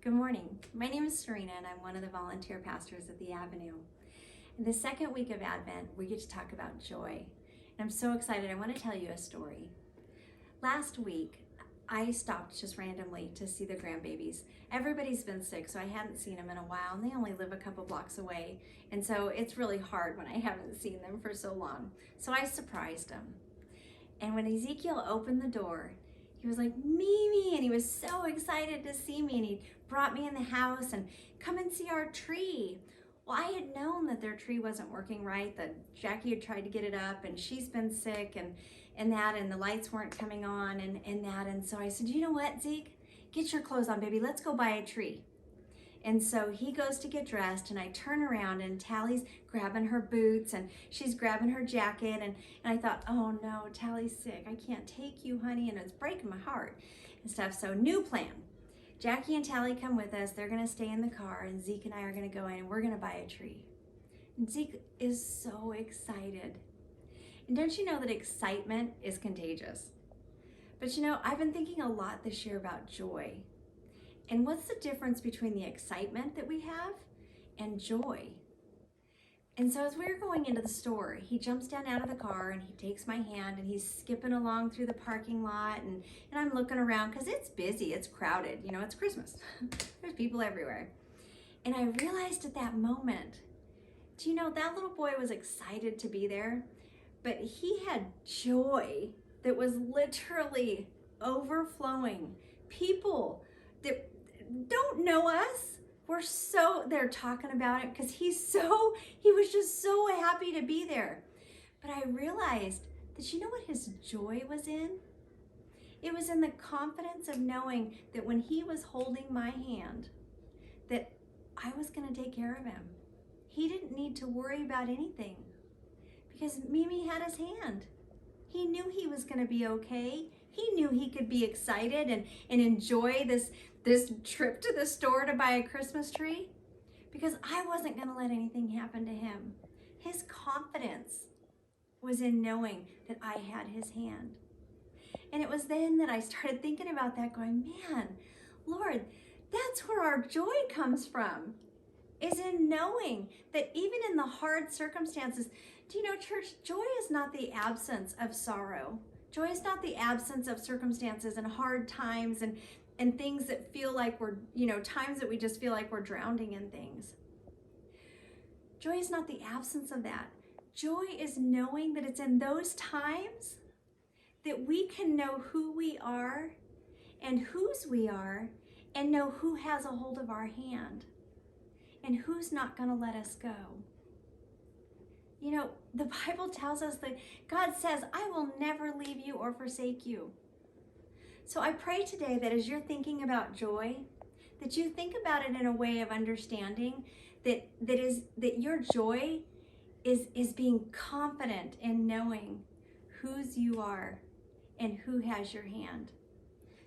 Good morning. My name is Serena and I'm one of the volunteer pastors at the Avenue. In the second week of Advent, we get to talk about joy. And I'm so excited. I want to tell you a story. Last week, I stopped just randomly to see the grandbabies. Everybody's been sick, so I hadn't seen them in a while, and they only live a couple blocks away. And so it's really hard when I haven't seen them for so long. So I surprised them. And when Ezekiel opened the door, he was like, Mimi, and he was so excited to see me, and he brought me in the house and come and see our tree. Well, I had known that their tree wasn't working right, that Jackie had tried to get it up, and she's been sick, and the lights weren't coming on, and so I said, you know what, Zeke, get your clothes on, baby, let's go buy a tree. And so he goes to get dressed, and I turn around, and Tally's grabbing her boots, and she's grabbing her jacket, and I thought, oh no, Tally's sick, I can't take you, honey, and it's breaking my heart and stuff. So new plan. Jackie and Tally come with us, they're gonna stay in the car, and Zeke and I are gonna go in, and we're gonna buy a tree. And Zeke is so excited. And don't you know that excitement is contagious? But you know, I've been thinking a lot this year about joy. And what's the difference between the excitement that we have and joy? And so as we were going into the store, he jumps down out of the car and he takes my hand and he's skipping along through the parking lot, and I'm looking around because it's busy, it's crowded, you know, it's Christmas. There's people everywhere. And I realized at that moment, do you know, that little boy was excited to be there, but he had joy that was literally overflowing. People that don't know us, they're talking about it because he was just so happy to be there. But I realized that, you know what his joy was in? It was in the confidence of knowing that when he was holding my hand, that I was going to take care of him. He didn't need to worry about anything because Mimi had his hand. He knew he was going to be okay. He knew he could be excited and enjoy this trip to the store to buy a Christmas tree because I wasn't going to let anything happen to him. His confidence was in knowing that I had his hand. And it was then that I started thinking about that, going, man, Lord, that's where our joy comes from, is in knowing that even in the hard circumstances, do you know, church, joy is not the absence of sorrow. Joy is not the absence of circumstances and hard times and things that feel like we're, you know, times that we just feel like we're drowning in things. Joy is not the absence of that. Joy is knowing that it's in those times that we can know who we are and whose we are and know who has a hold of our hand and who's not going to let us go. You know, the Bible tells us that God says, I will never leave you or forsake you. So I pray today that as you're thinking about joy, that you think about it in a way of understanding that your joy is being confident in knowing whose you are and who has your hand.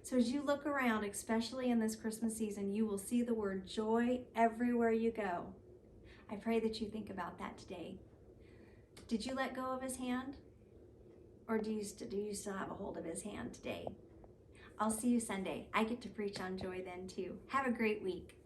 So as you look around, especially in this Christmas season, you will see the word joy everywhere you go. I pray that you think about that today. Did you let go of his hand? Or do you still have a hold of his hand today? I'll see you Sunday. I get to preach on joy then too. Have a great week.